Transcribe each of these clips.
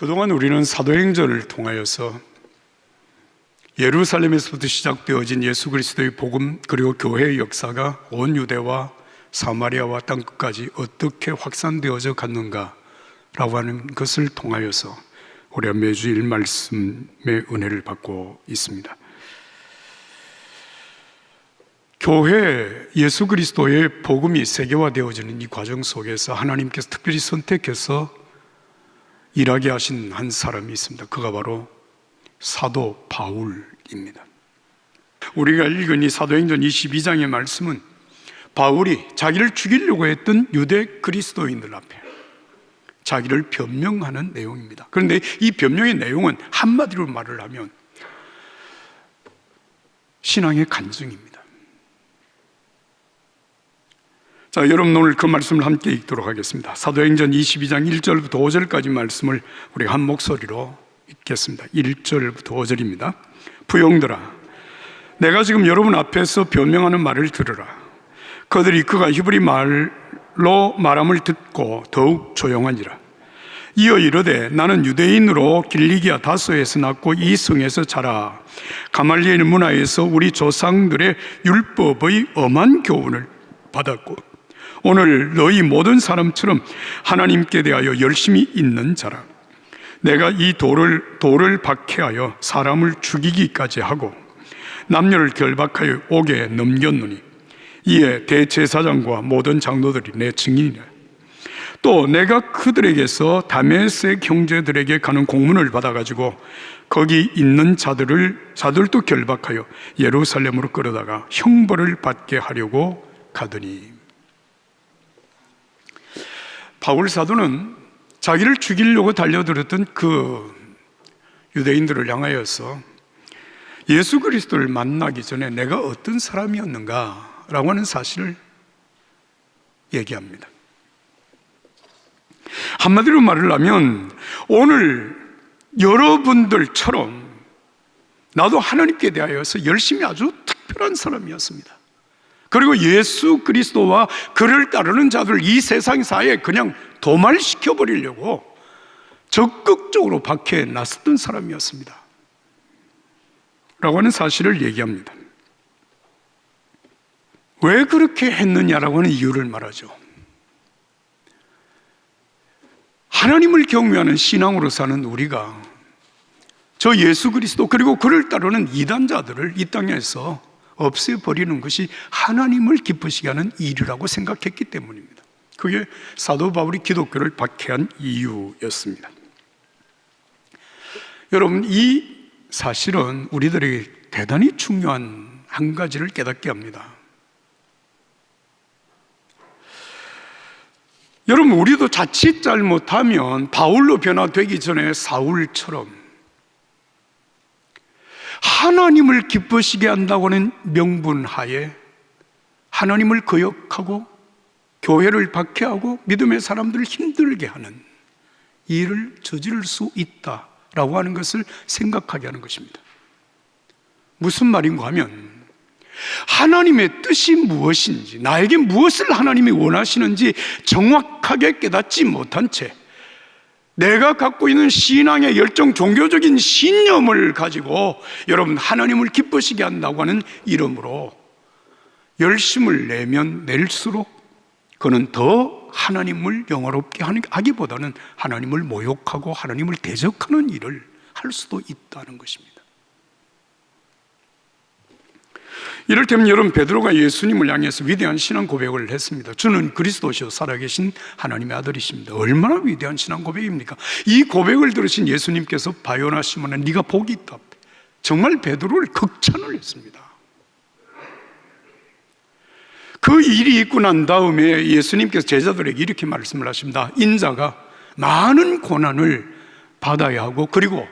그동안 우리는 사도행전을 통하여서 예루살렘에서부터 시작되어진 예수 그리스도의 복음 그리고 교회의 역사가 온 유대와 사마리아와 땅끝까지 어떻게 확산되어져 갔는가라고 하는 것을 통하여서 우리가 매주일 말씀의 은혜를 받고 있습니다. 교회 예수 그리스도의 복음이 세계화되어지는 이 과정 속에서 하나님께서 특별히 선택해서 일하게 하신 한 사람이 있습니다. 그가 바로 사도 바울입니다. 우리가 읽은 이 사도행전 22장의 말씀은 바울이 자기를 죽이려고 했던 유대 그리스도인들 앞에 자기를 변명하는 내용입니다. 그런데 이 변명의 내용은 한마디로 말을 하면 신앙의 간증입니다. 자, 여러분 오늘 그 말씀을 함께 읽도록 하겠습니다. 사도행전 22장 1절부터 5절까지 말씀을 우리 한 목소리로 읽겠습니다. 1절부터 5절입니다. 부용들아, 내가 지금 여러분 앞에서 변명하는 말을 들으라. 그들이 그가 히브리 말로 말함을 듣고 더욱 조용하니라. 이어 이르되 나는 유대인으로 길리기아 다소에서 낳고 이 성에서 자라 가말리엘 문화에서 우리 조상들의 율법의 엄한 교훈을 받았고 오늘 너희 모든 사람처럼 하나님께 대하여 열심히 있는 자라. 내가 이 돌을 박해하여 사람을 죽이기까지 하고 남녀를 결박하여 옥에 넘겼노니 이에 대제사장과 모든 장로들이 내 증인이라. 또 내가 그들에게서 다메섹 형제들에게 가는 공문을 받아가지고 거기 있는 자들도 결박하여 예루살렘으로 끌어다가 형벌을 받게 하려고 가더니. 바울 사도는 자기를 죽이려고 달려들었던 그 유대인들을 향하여서 예수 그리스도를 만나기 전에 내가 어떤 사람이었는가 라고 하는 사실을 얘기합니다. 한마디로 말을 하면 오늘 여러분들처럼 나도 하나님께 대하여서 열심히 아주 특별한 사람이었습니다. 그리고 예수 그리스도와 그를 따르는 자들 이 세상 사이에 그냥 도말시켜버리려고 적극적으로 박해 나섰던 사람이었습니다 라고 하는 사실을 얘기합니다. 왜 그렇게 했느냐라고 하는 이유를 말하죠. 하나님을 경외하는 신앙으로 사는 우리가 저 예수 그리스도 그리고 그를 따르는 이단자들을 이 땅에서 없애버리는 것이 하나님을 기쁘시게 하는 일이라고 생각했기 때문입니다. 그게 사도 바울이 기독교를 박해한 이유였습니다. 여러분, 이 사실은 우리들에게 대단히 중요한 한 가지를 깨닫게 합니다. 여러분, 우리도 자칫 잘못하면 바울로 변화되기 전에 사울처럼 하나님을 기쁘시게 한다고 하는 명분하에 하나님을 거역하고 교회를 박해하고 믿음의 사람들을 힘들게 하는 일을 저지를 수 있다라고 하는 것을 생각하게 하는 것입니다. 무슨 말인가 하면 하나님의 뜻이 무엇인지, 나에게 무엇을 하나님이 원하시는지 정확하게 깨닫지 못한 채 내가 갖고 있는 신앙의 열정, 종교적인 신념을 가지고 여러분 하나님을 기쁘시게 한다고 하는 이름으로 열심을 내면 낼수록 그는 더 하나님을 영화롭게 하기보다는 하나님을 모욕하고 하나님을 대적하는 일을 할 수도 있다는 것입니다. 이를테면 여러분 베드로가 예수님을 향해서 위대한 신앙 고백을 했습니다. 주는 그리스도시요 살아계신 하나님의 아들이십니다. 얼마나 위대한 신앙 고백입니까? 이 고백을 들으신 예수님께서 바요나 시몬아 네가 복이 있다. 정말 베드로를 극찬을 했습니다. 그 일이 있고 난 다음에 예수님께서 제자들에게 이렇게 말씀을 하십니다. 인자가 많은 고난을 받아야 하고 그리고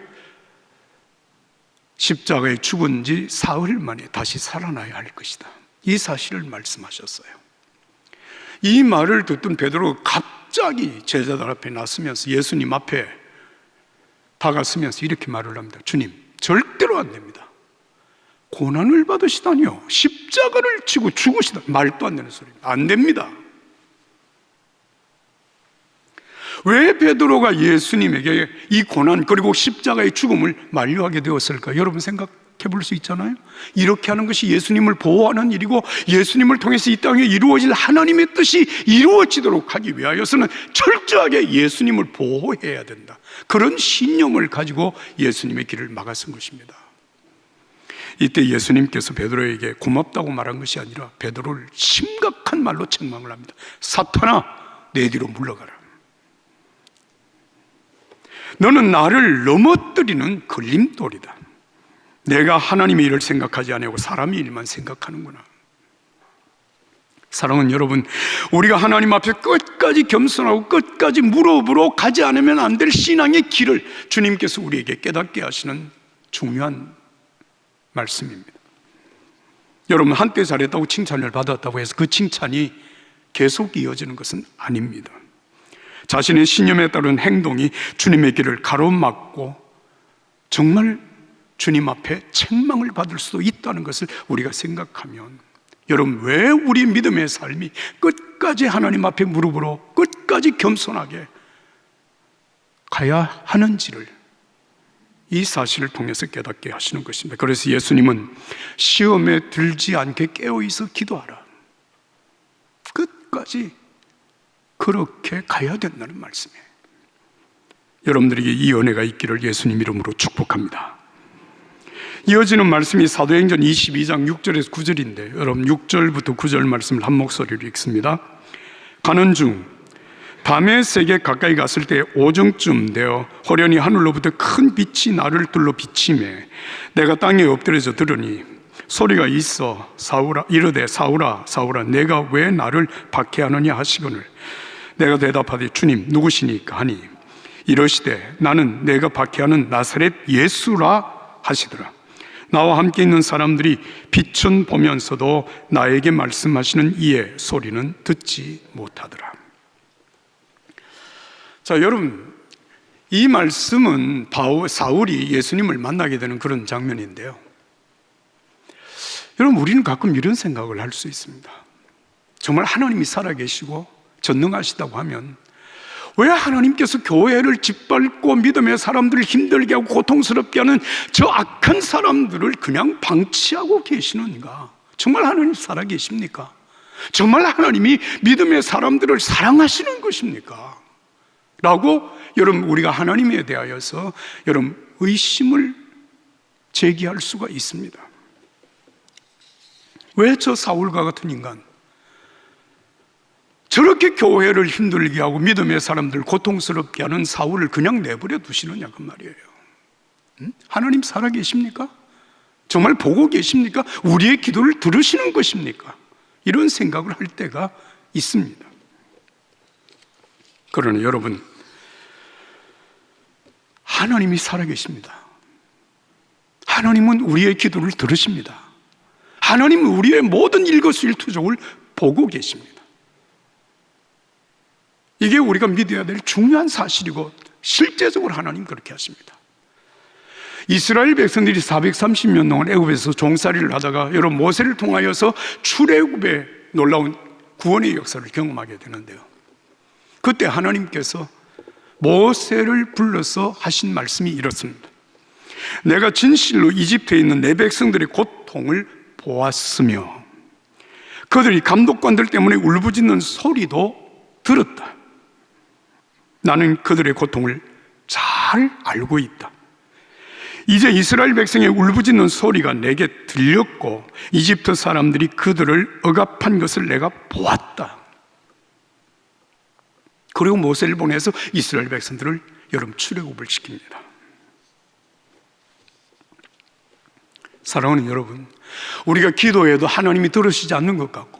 십자가에 죽은 지 사흘 만에 다시 살아나야 할 것이다. 이 사실을 말씀하셨어요. 이 말을 듣던 베드로가 갑자기 제자들 앞에 나서면서 예수님 앞에 다가서면서 이렇게 말을 합니다. 주님, 절대로 안 됩니다. 고난을 받으시다니요, 십자가를 지고 죽으시다, 말도 안 되는 소리입니다. 안 됩니다. 왜 베드로가 예수님에게 이 고난 그리고 십자가의 죽음을 만류하게 되었을까? 여러분 생각해 볼 수 있잖아요. 이렇게 하는 것이 예수님을 보호하는 일이고 예수님을 통해서 이 땅에 이루어질 하나님의 뜻이 이루어지도록 하기 위하여서는 철저하게 예수님을 보호해야 된다. 그런 신념을 가지고 예수님의 길을 막아선 것입니다. 이때 예수님께서 베드로에게 고맙다고 말한 것이 아니라 베드로를 심각한 말로 책망을 합니다. 사탄아, 내 뒤로 물러가라. 너는 나를 넘어뜨리는 걸림돌이다. 내가 하나님의 일을 생각하지 아니하고 사람의 일만 생각하는구나. 사랑하는 여러분, 우리가 하나님 앞에 끝까지 겸손하고 끝까지 무릎으로 가지 않으면 안 될 신앙의 길을 주님께서 우리에게 깨닫게 하시는 중요한 말씀입니다. 여러분, 한때 잘했다고 칭찬을 받았다고 해서 그 칭찬이 계속 이어지는 것은 아닙니다. 자신의 신념에 따른 행동이 주님의 길을 가로막고 정말 주님 앞에 책망을 받을 수도 있다는 것을 우리가 생각하면, 여러분, 왜 우리 믿음의 삶이 끝까지 하나님 앞에 무릎으로 끝까지 겸손하게 가야 하는지를 이 사실을 통해서 깨닫게 하시는 것입니다. 그래서 예수님은 시험에 들지 않게 깨어있어 기도하라, 끝까지 그렇게 가야 된다는 말씀이에요. 여러분들에게 이 은혜가 있기를 예수님 이름으로 축복합니다. 이어지는 말씀이 사도행전 22장 6절에서 9절인데 여러분 6절부터 9절 말씀을 한 목소리로 읽습니다. 가는 중 다메섹에 가까이 갔을 때 오정쯤 되어 호련히 하늘로부터 큰 빛이 나를 둘러 비치매 내가 땅에 엎드려져 들으니 소리가 있어 사울아 이르되 사울아 사울아 내가 왜 나를 박해하느냐 하시거늘 내가 대답하되 주님 누구시니까 하니 이러시되 나는 내가 박해하는 나사렛 예수라 하시더라. 나와 함께 있는 사람들이 빛은 보면서도 나에게 말씀하시는 이의 소리는 듣지 못하더라. 자, 여러분, 이 말씀은 사울이 예수님을 만나게 되는 그런 장면인데요. 여러분, 우리는 가끔 이런 생각을 할 수 있습니다. 정말 하나님이 살아계시고 전능하시다고 하면 왜 하나님께서 교회를 짓밟고 믿음의 사람들을 힘들게 하고 고통스럽게 하는 저 악한 사람들을 그냥 방치하고 계시는가? 정말 하나님 살아계십니까? 정말 하나님이 믿음의 사람들을 사랑하시는 것입니까? 라고 여러분, 우리가 하나님에 대하여서 여러분 의심을 제기할 수가 있습니다. 왜 저 사울과 같은 인간, 저렇게 교회를 힘들게 하고 믿음의 사람들 고통스럽게 하는 사울을 그냥 내버려 두시느냐 그 말이에요. 하나님 살아계십니까? 정말 보고 계십니까? 우리의 기도를 들으시는 것입니까? 이런 생각을 할 때가 있습니다. 그러나 여러분, 하나님이 살아계십니다. 하나님은 우리의 기도를 들으십니다. 하나님은 우리의 모든 일거수일투족을 보고 계십니다. 이게 우리가 믿어야 될 중요한 사실이고 실제적으로 하나님 그렇게 하십니다. 이스라엘 백성들이 430년 동안 애굽에서 종살이를 하다가 여러분 모세를 통하여서 출애굽의 놀라운 구원의 역사를 경험하게 되는데요. 그때 하나님께서 모세를 불러서 하신 말씀이 이렇습니다. 내가 진실로 이집트에 있는 내 백성들의 고통을 보았으며 그들이 감독관들 때문에 울부짖는 소리도 들었다. 나는 그들의 고통을 잘 알고 있다. 이제 이스라엘 백성의 울부짖는 소리가 내게 들렸고 이집트 사람들이 그들을 억압한 것을 내가 보았다. 그리고 모세를 보내서 이스라엘 백성들을 여러분 출애굽을 시킵니다. 사랑하는 여러분, 우리가 기도해도 하나님이 들으시지 않는 것 같고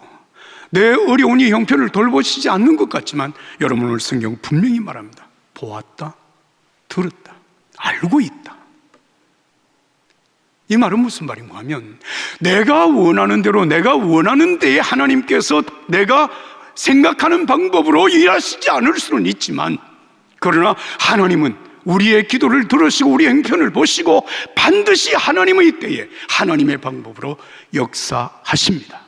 내 어려운 이 형편을 돌보시지 않는 것 같지만 여러분 오늘 성경 분명히 말합니다. 보았다, 들었다, 알고 있다. 이 말은 무슨 말인가 하면 내가 원하는 대로 내가 원하는 데에 하나님께서 내가 생각하는 방법으로 일하시지 않을 수는 있지만 그러나 하나님은 우리의 기도를 들으시고 우리의 형편을 보시고 반드시 하나님의 때에 하나님의 방법으로 역사하십니다.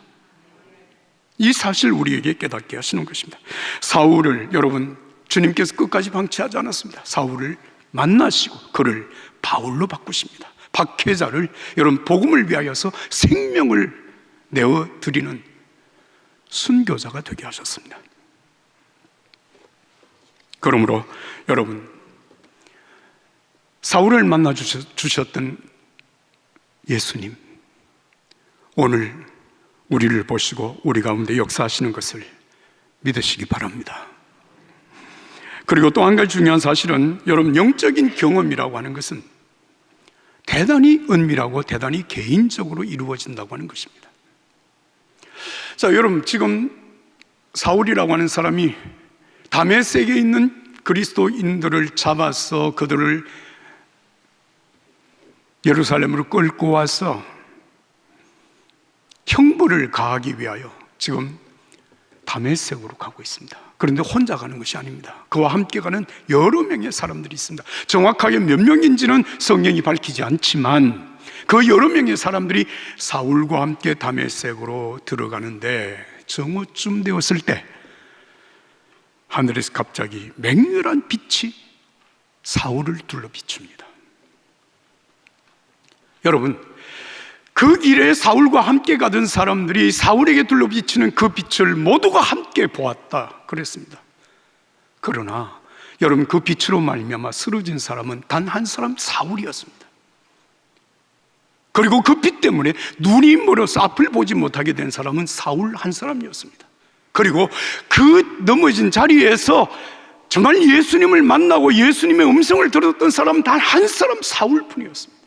이 사실 우리에게 깨닫게 하시는 것입니다. 사울을 여러분 주님께서 끝까지 방치하지 않았습니다. 사울을 만나시고 그를 바울로 바꾸십니다. 박해자를 여러분 복음을 위하여서 생명을 내어드리는 순교자가 되게 하셨습니다. 그러므로 여러분, 사울을 만나 주셨던 예수님, 오늘 우리를 보시고 우리 가운데 역사하시는 것을 믿으시기 바랍니다. 그리고 또 한 가지 중요한 사실은 여러분, 영적인 경험이라고 하는 것은 대단히 은밀하고 대단히 개인적으로 이루어진다고 하는 것입니다. 자, 여러분, 지금 사울이라고 하는 사람이 다메섹에 있는 그리스도인들을 잡아서 그들을 예루살렘으로 끌고 와서 형벌을 가하기 위하여 지금 다메섹으로 가고 있습니다. 그런데 혼자 가는 것이 아닙니다. 그와 함께 가는 여러 명의 사람들이 있습니다. 정확하게 몇 명인지는 성경이 밝히지 않지만 그 여러 명의 사람들이 사울과 함께 다메섹으로 들어가는데 정오쯤 되었을 때 하늘에서 갑자기 맹렬한 빛이 사울을 둘러 비춥니다. 여러분, 그 길에 사울과 함께 가던 사람들이 사울에게 둘러 비치는 그 빛을 모두가 함께 보았다 그랬습니다. 그러나 여러분, 그 빛으로 말미암아 쓰러진 사람은 단 한 사람, 사울이었습니다. 그리고 그 빛 때문에 눈이 멀어서 앞을 보지 못하게 된 사람은 사울 한 사람이었습니다. 그리고 그 넘어진 자리에서 정말 예수님을 만나고 예수님의 음성을 들었던 사람은 단 한 사람, 사울뿐이었습니다.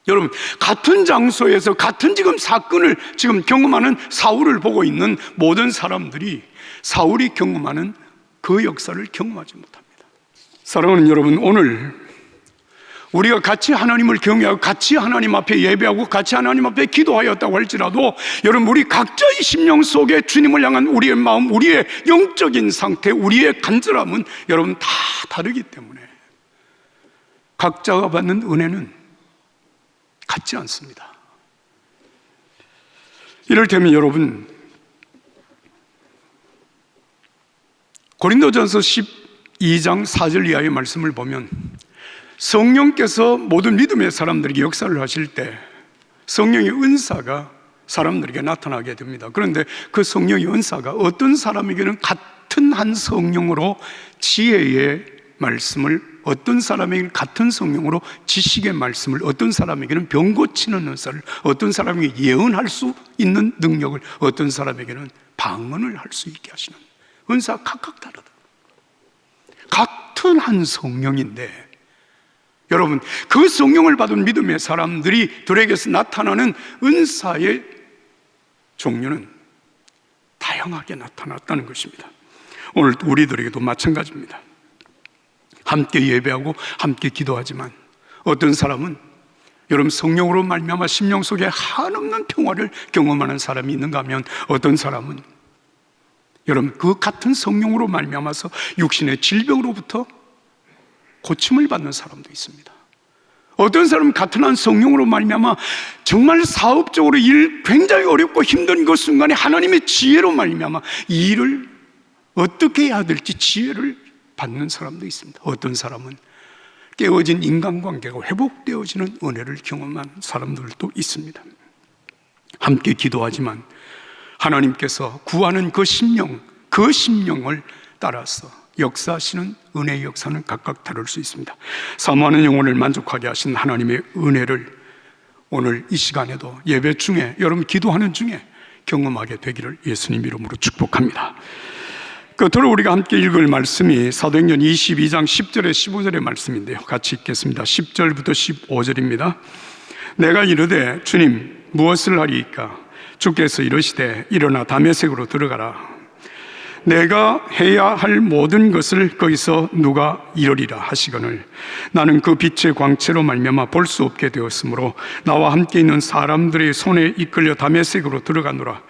여러분, 같은 장소에서 같은 지금 사건을 지금 경험하는 사울을 보고 있는 모든 사람들이 사울이 경험하는 그 역사를 경험하지 못합니다. 사랑하는 여러분, 오늘 우리가 같이 하나님을 경외하고 같이 하나님 앞에 예배하고 같이 하나님 앞에 기도하였다고 할지라도 여러분, 우리 각자의 심령 속에 주님을 향한 우리의 마음, 우리의 영적인 상태, 우리의 간절함은 여러분 다 다르기 때문에 각자가 받는 은혜는 같지 않습니다. 이를테면 여러분, 고린도전서 12장 4절 이하의 말씀을 보면 성령께서 모든 믿음의 사람들에게 역사를 하실 때 성령의 은사가 사람들에게 나타나게 됩니다. 그런데 그 성령의 은사가 어떤 사람에게는 같은 한 성령으로 지혜의 말씀을, 어떤 사람에게는 같은 성령으로 지식의 말씀을, 어떤 사람에게는 병 고치는 은사를, 어떤 사람에게 예언할 수 있는 능력을, 어떤 사람에게는 방언을 할 수 있게 하시는 은사가 각각 다르다. 같은 한 성령인데 여러분, 그 성령을 받은 믿음의 사람들에게서 나타나는 은사의 종류는 다양하게 나타났다는 것입니다. 오늘 우리들에게도 마찬가지입니다. 함께 예배하고 함께 기도하지만 어떤 사람은 여러분 성령으로 말미암아 심령 속에 한없는 평화를 경험하는 사람이 있는가 하면 어떤 사람은 여러분 그 같은 성령으로 말미암아서 육신의 질병으로부터 고침을 받는 사람도 있습니다. 어떤 사람은 같은 한 성령으로 말미암아 정말 사업적으로 일 굉장히 어렵고 힘든 그 순간에 하나님의 지혜로 말미암아 이 일을 어떻게 해야 될지 지혜를 받는 사람도 있습니다. 어떤 사람은 깨어진 인간관계가 회복되어지는 은혜를 경험한 사람들도 있습니다. 함께 기도하지만 하나님께서 구하는 그 심령을 따라서 역사하시는 은혜의 역사는 각각 다를 수 있습니다. 사모하는 영혼을 만족하게 하신 하나님의 은혜를 오늘 이 시간에도 예배 중에 여러분 기도하는 중에 경험하게 되기를 예수님 이름으로 축복합니다. 끝으로 우리가 함께 읽을 말씀이 사도행전 22장 10절에 15절의 말씀인데요, 같이 읽겠습니다. 10절부터 15절입니다. 내가 이르되 주님 무엇을 하리이까? 주께서 이르시되 일어나 다메섹으로 들어가라. 내가 해야 할 모든 것을 거기서 누가 이루리라 하시거늘 나는 그 빛의 광채로 말미암아 볼 수 없게 되었으므로 나와 함께 있는 사람들의 손에 이끌려 다메섹으로 들어가노라.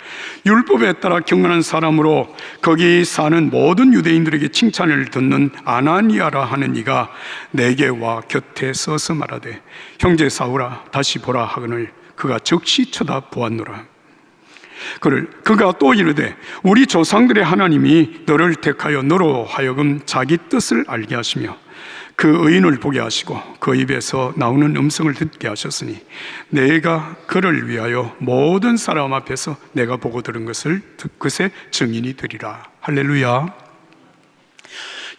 율법에 따라 경건한 사람으로 거기 사는 모든 유대인들에게 칭찬을 듣는 아나니아라 하는 이가 내게 와 곁에 서서 말하되 형제 사울아 다시 보라 하거늘 그가 즉시 쳐다보았노라. 그가 또 이르되 우리 조상들의 하나님이 너를 택하여 너로 하여금 자기 뜻을 알게 하시며 그 의인을 보게 하시고 그 입에서 나오는 음성을 듣게 하셨으니 내가 그를 위하여 모든 사람 앞에서 내가 보고 들은 것을 그새 증인이 되리라. 할렐루야.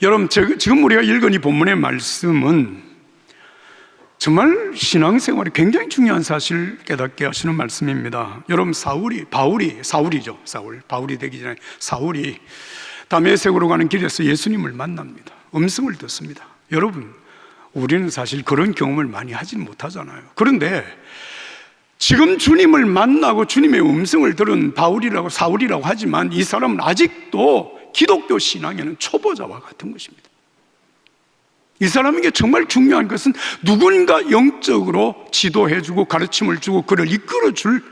여러분, 지금 우리가 읽은 이 본문의 말씀은 정말 신앙생활이 굉장히 중요한 사실을 깨닫게 하시는 말씀입니다. 여러분, 바울이 되기 전에 사울이 다메섹으로 가는 길에서 예수님을 만납니다. 음성을 듣습니다. 여러분, 우리는 사실 그런 경험을 많이 하지는 못하잖아요. 그런데 지금 주님을 만나고 주님의 음성을 들은 사울이라고 하지만 이 사람은 아직도 기독교 신앙에는 초보자와 같은 것입니다. 이 사람에게 정말 중요한 것은 누군가 영적으로 지도해주고 가르침을 주고 그를 이끌어줄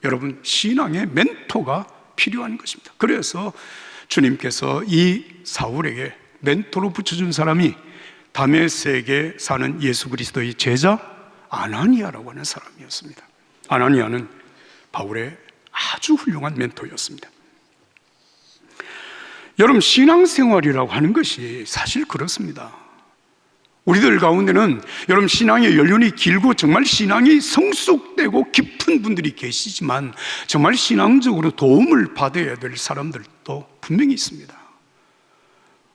여러분 신앙의 멘토가 필요한 것입니다. 그래서 주님께서 이 사울에게 멘토로 붙여준 사람이 다메섹에 사는 예수 그리스도의 제자 아나니아라고 하는 사람이었습니다. 아나니아는 바울의 아주 훌륭한 멘토였습니다. 여러분, 신앙생활이라고 하는 것이 사실 그렇습니다. 우리들 가운데는 여러분 신앙의 연륜이 길고 정말 신앙이 성숙되고 깊은 분들이 계시지만 정말 신앙적으로 도움을 받아야 될 사람들도 분명히 있습니다.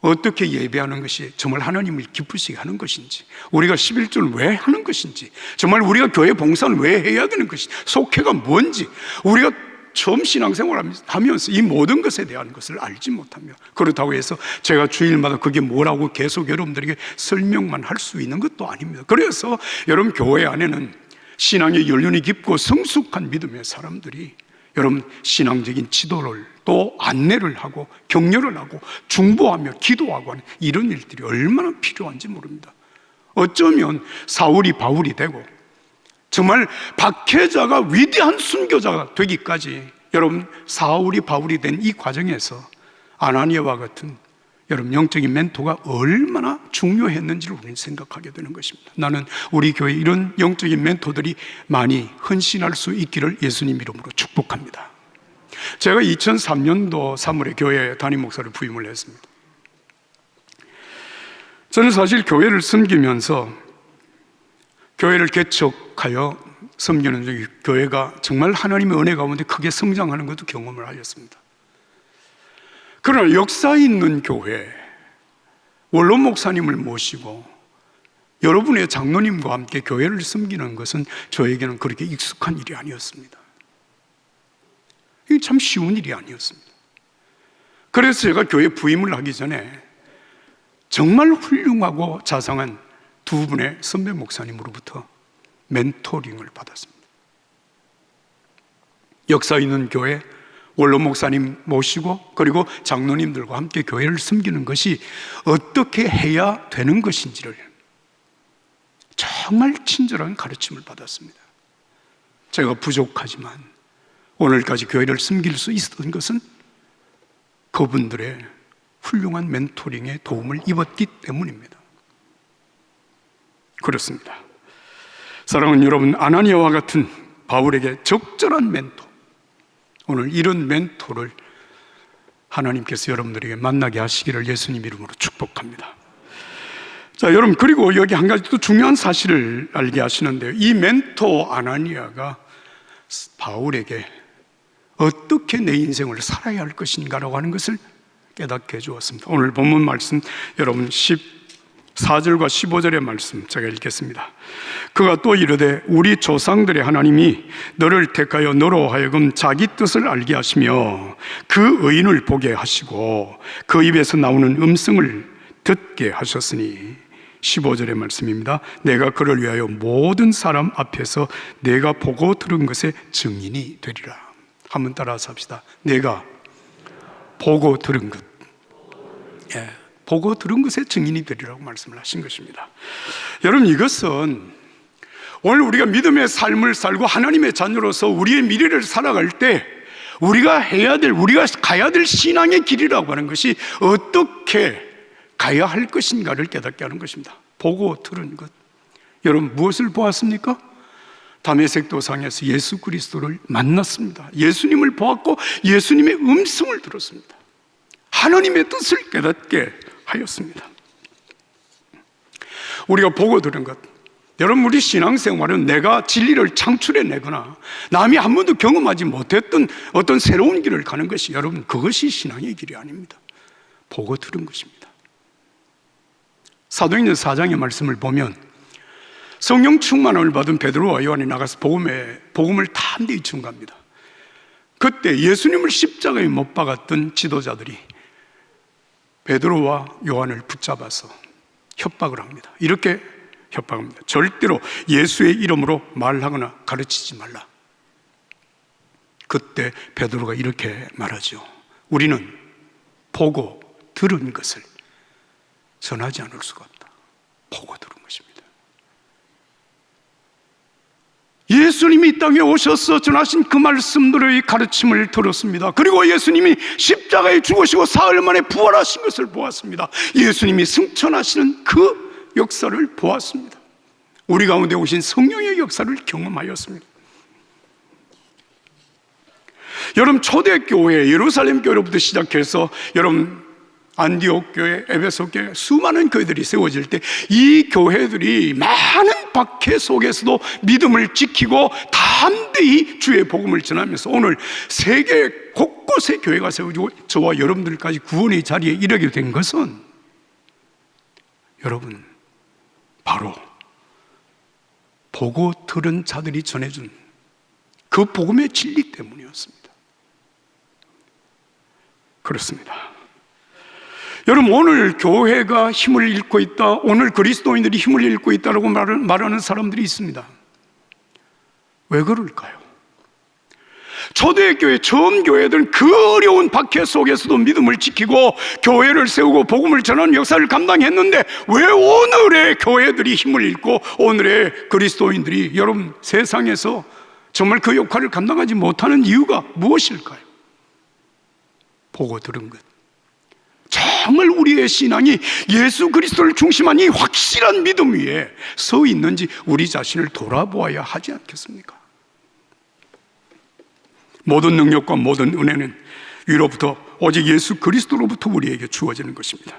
어떻게 예배하는 것이 정말 하나님을 기쁘시게 하는 것인지, 우리가 11조를 왜 하는 것인지, 정말 우리가 교회 봉사는 왜 해야 되는 것인지, 속회가 뭔지, 우리가 처음 신앙생활을 하면서 이 모든 것에 대한 것을 알지 못하며, 그렇다고 해서 제가 주일마다 그게 뭐라고 계속 여러분들에게 설명만 할 수 있는 것도 아닙니다. 그래서 여러분 교회 안에는 신앙의 연륜이 깊고 성숙한 믿음의 사람들이 여러분 신앙적인 지도를 또 안내를 하고 격려를 하고 중보하며 기도하고 하는 이런 일들이 얼마나 필요한지 모릅니다. 어쩌면 사울이 바울이 되고 정말 박해자가 위대한 순교자가 되기까지 여러분 사울이 바울이 된 이 과정에서 아나니아와 같은 여러분 영적인 멘토가 얼마나 중요했는지를 우리는 생각하게 되는 것입니다. 나는 우리 교회에 이런 영적인 멘토들이 많이 헌신할 수 있기를 예수님 이름으로 축복합니다. 제가 2003년도 3월에 교회 담임 목사를 부임을 했습니다. 저는 사실 교회를 섬기면서 교회를 개척하여 섬기는 중에 교회가 정말 하나님의 은혜 가운데 크게 성장하는 것도 경험을 하였습니다. 그러나 역사 있는 교회, 원로 목사님을 모시고 여러분의 장로님과 함께 교회를 섬기는 것은 저에게는 그렇게 익숙한 일이 아니었습니다. 이게 참 쉬운 일이 아니었습니다. 그래서 제가 교회 부임을 하기 전에 정말 훌륭하고 자상한 두 분의 선배 목사님으로부터 멘토링을 받았습니다. 역사 있는 교회 원로 목사님 모시고 그리고 장로님들과 함께 교회를 섬기는 것이 어떻게 해야 되는 것인지를 정말 친절한 가르침을 받았습니다. 제가 부족하지만 오늘까지 교회를 섬길 수 있었던 것은 그분들의 훌륭한 멘토링에 도움을 입었기 때문입니다. 그렇습니다. 사랑하는 여러분, 아나니아와 같은 바울에게 적절한 멘토, 오늘 이런 멘토를 하나님께서 여러분들에게 만나게 하시기를 예수님 이름으로 축복합니다. 자, 여러분, 그리고 여기 한 가지 또 중요한 사실을 알게 하시는데요. 이 멘토 아나니아가 바울에게 어떻게 내 인생을 살아야 할 것인가라고 하는 것을 깨닫게 해주었습니다. 오늘 본문 말씀 여러분 14절과 15절의 말씀 제가 읽겠습니다. 그가 또 이르되 우리 조상들의 하나님이 너를 택하여 너로 하여금 자기 뜻을 알게 하시며 그 의인을 보게 하시고 그 입에서 나오는 음성을 듣게 하셨으니 15절의 말씀입니다. 내가 그를 위하여 모든 사람 앞에서 내가 보고 들은 것의 증인이 되리라. 한번 따라서 합시다. 내가 보고 들은 것, 보고 들은 것의 증인이 되리라고 말씀을 하신 것입니다. 여러분, 이것은 오늘 우리가 믿음의 삶을 살고 하나님의 자녀로서 우리의 미래를 살아갈 때 우리가 가야 될 신앙의 길이라고 하는 것이 어떻게 가야 할 것인가를 깨닫게 하는 것입니다. 보고 들은 것. 여러분, 무엇을 보았습니까? 다메섹 도상에서 예수 그리스도를 만났습니다. 예수님을 보았고 예수님의 음성을 들었습니다. 하나님의 뜻을 깨닫게 하였습니다. 우리가 보고 들은 것, 여러분, 우리 신앙생활은 내가 진리를 창출해내거나 남이 한 번도 경험하지 못했던 어떤 새로운 길을 가는 것이, 여러분, 그것이 신앙의 길이 아닙니다. 보고 들은 것입니다. 사도행전 4장의 말씀을 보면 성령 충만함을 받은 베드로와 요한이 나가서 복음을 담대히 증거합니다. 그때 예수님을 십자가에 못 박았던 지도자들이 베드로와 요한을 붙잡아서 협박을 합니다. 이렇게 협박합니다. 절대로 예수의 이름으로 말하거나 가르치지 말라. 그때 베드로가 이렇게 말하죠. 우리는 보고 들은 것을 전하지 않을 수가 없다. 보고 들은 것입니다. 예수님이 이 땅에 오셔서 전하신 그 말씀들의 가르침을 들었습니다. 그리고 예수님이 십자가에 죽으시고 사흘 만에 부활하신 것을 보았습니다. 예수님이 승천하시는 그 역사를 보았습니다. 우리 가운데 오신 성령의 역사를 경험하였습니다. 여러분, 초대교회, 예루살렘 교회로부터 시작해서 여러분 안디옥 교회, 에베소 교회, 수많은 교회들이 세워질 때 이 교회들이 많은 박해 속에서도 믿음을 지키고 담대히 주의 복음을 전하면서 오늘 세계 곳곳에 교회가 세워지고 저와 여러분들까지 구원의 자리에 이르게 된 것은 여러분 바로 보고 들은 자들이 전해준 그 복음의 진리 때문이었습니다. 그렇습니다. 여러분, 오늘 교회가 힘을 잃고 있다, 오늘 그리스도인들이 힘을 잃고 있다고 말하는 사람들이 있습니다. 왜 그럴까요? 초대교회, 처음 교회들은 그 어려운 박해 속에서도 믿음을 지키고 교회를 세우고 복음을 전하는 역사를 감당했는데 왜 오늘의 교회들이 힘을 잃고 오늘의 그리스도인들이 여러분 세상에서 정말 그 역할을 감당하지 못하는 이유가 무엇일까요? 보고 들은 것. 정말 우리의 신앙이 예수 그리스도를 중심한 이 확실한 믿음 위에 서 있는지 우리 자신을 돌아보아야 하지 않겠습니까? 모든 능력과 모든 은혜는 위로부터 오직 예수 그리스도로부터 우리에게 주어지는 것입니다.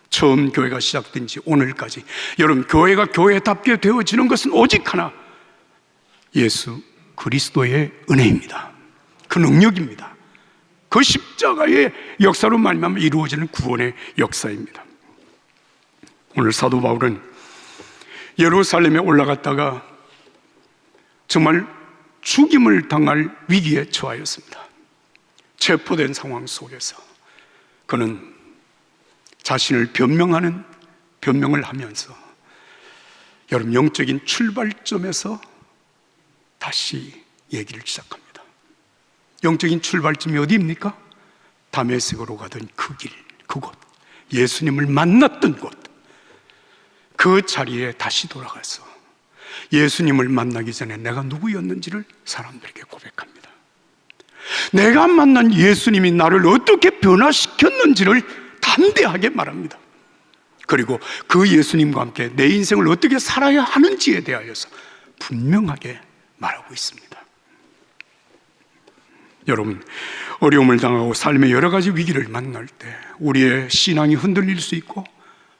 처음 교회가 시작된 지 오늘까지 여러분, 교회가 교회답게 되어지는 것은 오직 하나, 예수 그리스도의 은혜입니다. 그 능력입니다. 그 십자가의 역사로 말미암아 이루어지는 구원의 역사입니다. 오늘 사도 바울은 예루살렘에 올라갔다가 정말 죽임을 당할 위기에 처하였습니다. 체포된 상황 속에서 그는 자신을 변명을 하면서 여러분 영적인 출발점에서 다시 얘기를 시작합니다. 영적인 출발점이 어디입니까? 다메섹으로 가던 그 길, 그곳, 예수님을 만났던 곳, 그 자리에 다시 돌아가서 예수님을 만나기 전에 내가 누구였는지를 사람들에게 고백합니다. 내가 만난 예수님이 나를 어떻게 변화시켰는지를 담대하게 말합니다. 그리고 그 예수님과 함께 내 인생을 어떻게 살아야 하는지에 대하여서 분명하게 말하고 있습니다. 여러분, 어려움을 당하고 삶의 여러 가지 위기를 만날 때 우리의 신앙이 흔들릴 수 있고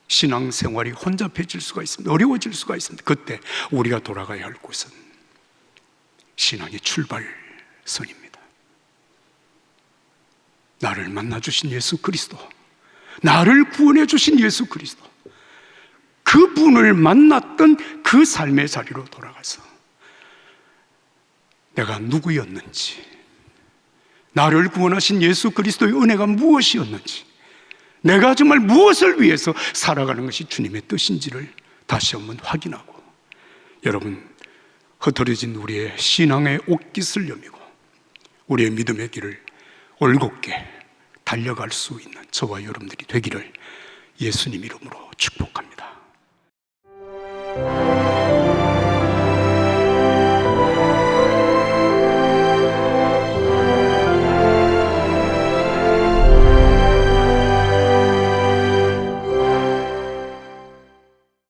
신앙생활이 혼잡해질 수가 있습니다. 어려워질 수가 있습니다. 그때 우리가 돌아가야 할 곳은 신앙의 출발선입니다. 나를 만나주신 예수 그리스도, 나를 구원해 주신 예수 그리스도, 그분을 만났던 그 삶의 자리로 돌아가서 내가 누구였는지, 나를 구원하신 예수 그리스도의 은혜가 무엇이었는지, 내가 정말 무엇을 위해서 살아가는 것이 주님의 뜻인지를 다시 한번 확인하고 여러분, 흩어져진 우리의 신앙의 옷깃을 여미고 우리의 믿음의 길을 올곧게 달려갈 수 있는 저와 여러분들이 되기를 예수님 이름으로 축복합니다.